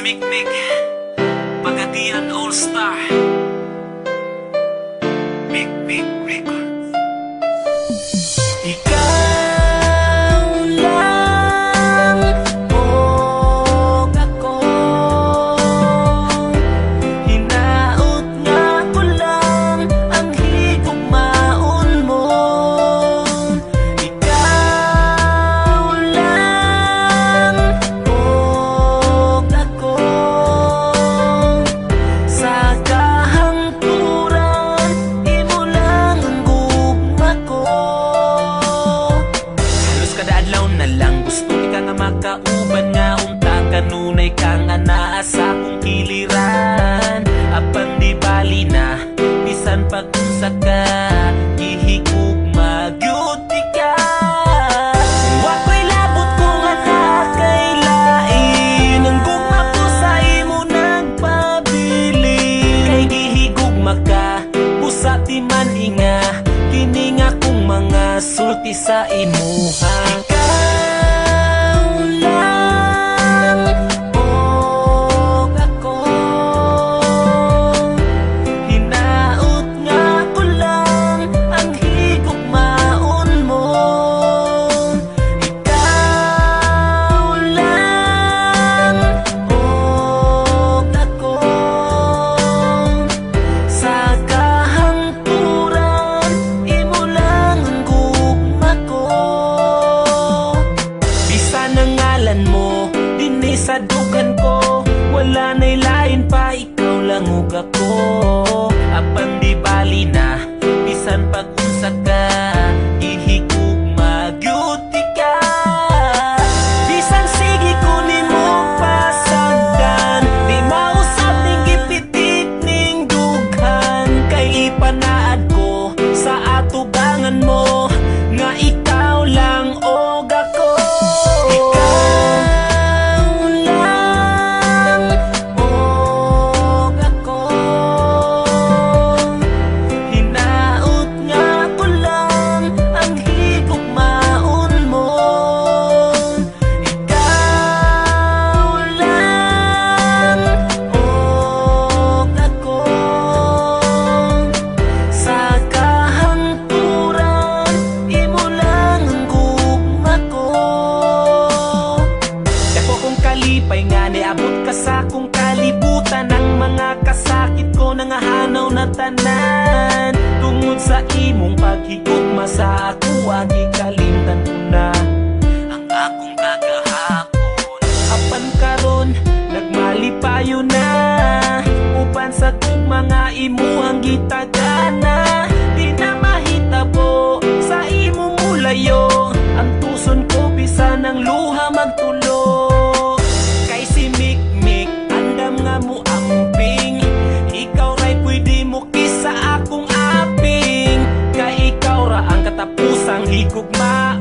Mikmik Pagadian All-Star Mikmik Records. Ikaw lang o ako, hinaot nga ko lang ang higugmaon mo. Ikaw lang o ako, sa kahangturan imo lang ang gugma ko. Halos kada adlaw na lang gusto ka nga makauban nga unta kanunay kang anaa sa akong kiliran. Apan di bali na bisan pag-unsa ka gihigugma gyud ka. Wako'y labot ko nga nakailain ang gugma ko sa imo nagpabili. Kay gihigugma ka busa di man inga kini nga kong mga sulti sa imuha. Ikaw lang o ako, hinaot nga ko lang ang higugmaon mo. Ikaw lang o ako, sa kahangturan imo lang ang gugma ko. Bisan ang ngalan mo dinhi sa dugan ko, wala na'y lain pa, ikaw lang ug ako. Apan di bali na bisan pag-unsa ka gihigugma gyud ka. Bisan sige ko nimo pasagdan, di mausap ning gipitik ning dughan. Kay ipanaad ko sa atubangan mo nga ikaw lang og ako. Ikaw lang og ako, hinaot nga ko lang ang higugmaon mo. Ikaw lang og ako, sa kahangturan imo lang ang gugma ko. Dako kong kalipay nga niabot ka sa akong kalibutan. Ang mga kasakit ko nangahanaw na tanan tungod sa imong paghigugma sa ako. Gikalimtan ko na ang akong kagahapon. Apan karon nagmalipayo na upan sa tugma nga imuhang gitagana. Di na mahitabo sa imong mulayo ang tuson ko bisan ang luha magtulo. Kay si Mikmik andam nga mo amping, ikaw ra'y pwede mo kisa akong aping. Kay ikaw ra ang katapusang higugma